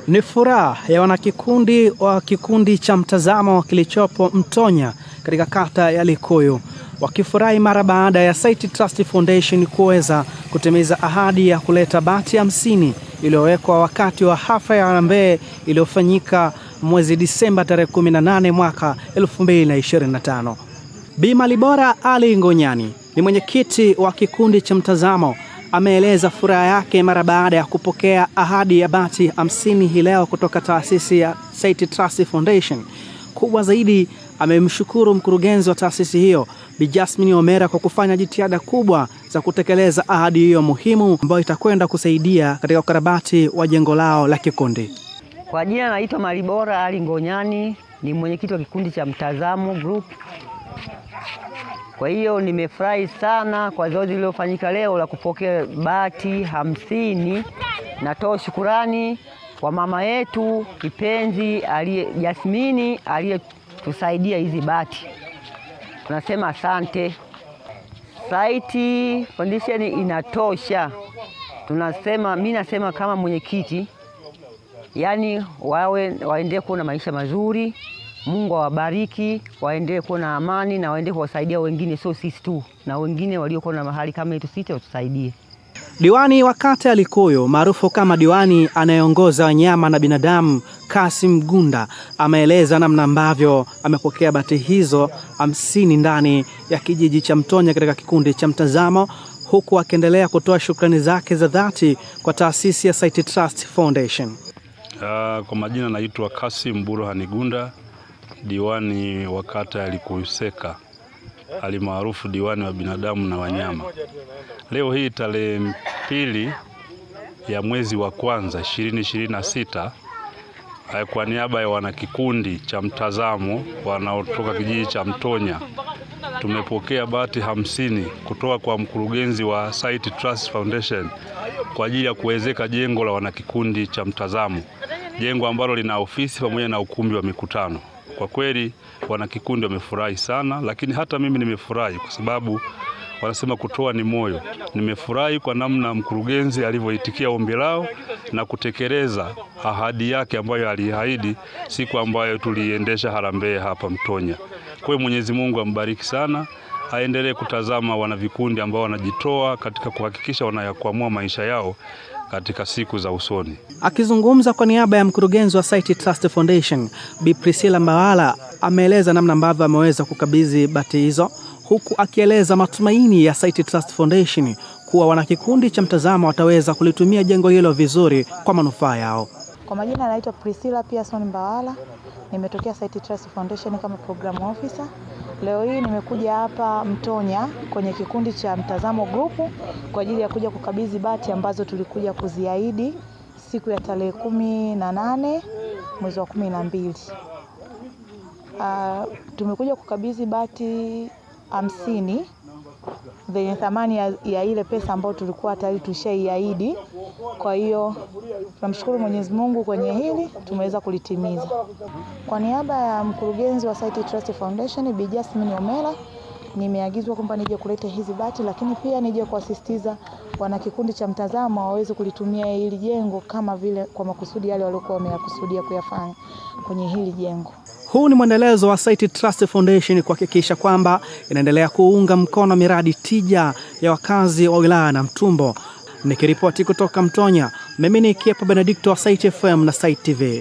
Ni furaha ya wanakikundi wa kikundi cha Mtazamo kilichopo Mtonya katika kata ya Likuyu, wakifurahi mara baada ya Saiti Trust Foundation kuweza kutimiza ahadi ya kuleta bati 50 iliyowekwa wakati wa hafla ya harambee iliyofanyika mwezi Disemba tarehe 18 mwaka 2025. Bi Malibora Ali Ngonyani ni mwenyekiti wa kikundi cha Mtazamo, ameeleza furaha yake mara baada ya kupokea ahadi ya bati 50 hii leo kutoka taasisi ya Saiti Trust Foundation. Kubwa zaidi, amemshukuru mkurugenzi wa taasisi hiyo Bi Jasmine Omera kwa kufanya jitihada kubwa za kutekeleza ahadi hiyo muhimu ambayo itakwenda kusaidia katika ukarabati wa jengo lao la kikundi. Kwa jina naitwa Malibora Ali Ngonyani, ni mwenyekiti wa kikundi cha Mtazamo Group. Kwa hiyo nimefurahi sana kwa zoezi lililofanyika leo la kupokea bati 50. Natoa shukurani kwa mama yetu kipenzi Jasmine aliyetusaidia hizi bati. Tunasema asante. Saiti Foundation inatosha. Mimi nasema kama mwenyekiti, yani waendelee kuwa na maisha mazuri. Mungu awabariki, waendelee kuwa na amani na waendelee kuwasaidia wengine, sio sisi tu, na wengine waliokuwa na mahali kama yetu sisi watusaidie. Diwani wa kata ya Likuyu maarufu kama diwani anayeongoza wanyama na binadamu, Kasim Gunda, ameeleza namna ambavyo amepokea bati hizo 50 ndani ya kijiji cha Mtonya katika kikundi cha Mtazamo, huku akiendelea kutoa shukrani zake za dhati kwa taasisi ya Saiti Trust Foundation. Kwa majina naitwa Kasim Burhani Gunda, diwani wa kata ya Likuyu Seka, alimaarufu diwani wa binadamu na wanyama. Leo hii tarehe 2 ya mwezi wa kwanza 2026, kwa niaba ya wanakikundi cha Mtazamo wanaotoka kijiji cha Mtonya, tumepokea bati 50 kutoka kwa mkurugenzi wa Saiti Trust Foundation kwa ajili ya kuwezeka jengo la wanakikundi cha Mtazamo, jengo ambalo lina ofisi pamoja na ukumbi wa mikutano. Kwa kweli wanakikundi wamefurahi sana, lakini hata mimi nimefurahi kwa sababu wanasema kutoa ni moyo. Nimefurahi kwa namna mkurugenzi alivyoitikia ombi lao na kutekeleza ahadi yake ambayo aliahidi siku ambayo tuliendesha harambee hapa Mtonya. Kwa hiyo Mwenyezi Mungu ambariki sana, aendelee kutazama wanavikundi ambao wanajitoa katika kuhakikisha wanayakwamua maisha yao katika siku za usoni. Akizungumza kwa niaba ya mkurugenzi wa Saiti Trust Foundation, Bi Priscilla Mbawala ameeleza namna ambavyo ameweza kukabidhi bati hizo, huku akieleza matumaini ya Saiti Trust Foundation kuwa wanakikundi cha Mtazamo wataweza kulitumia jengo hilo vizuri kwa manufaa yao. Kwa majina naitwa Priscilla Pearson Mbawala, nimetokea Saiti Trust Foundation kama program officer. Leo hii nimekuja hapa Mtonya kwenye kikundi cha Mtazamo Group kwa ajili ya kuja kukabidhi bati ambazo tulikuja kuziahidi siku ya tarehe 18 mwezi wa 12. Tumekuja kukabidhi bati 50 zenye thamani ya ile pesa ambayo tulikuwa tayari tushaiahidi. Kwa hiyo tunamshukuru Mwenyezi Mungu kwenye hili tumeweza kulitimiza. Kwa niaba ya mkurugenzi wa Saiti Trust Foundation Bi Jasmine Omera, nimeagizwa kwamba nije kuleta hizi bati, lakini pia nije kuasisitiza wana kikundi cha Mtazamo waweze kulitumia hili jengo kama vile kwa makusudi yale waliokuwa wameyakusudia kuyafanya kwenye hili jengo. Huu ni mwendelezo wa Saiti Trust Foundation kuhakikisha kwamba inaendelea kuunga mkono miradi tija ya wakazi wa wilaya na Mtumbo. Nikiripoti kutoka Mtonya, mimi ni Kiepo Benedicto wa Saiti FM na Saiti TV.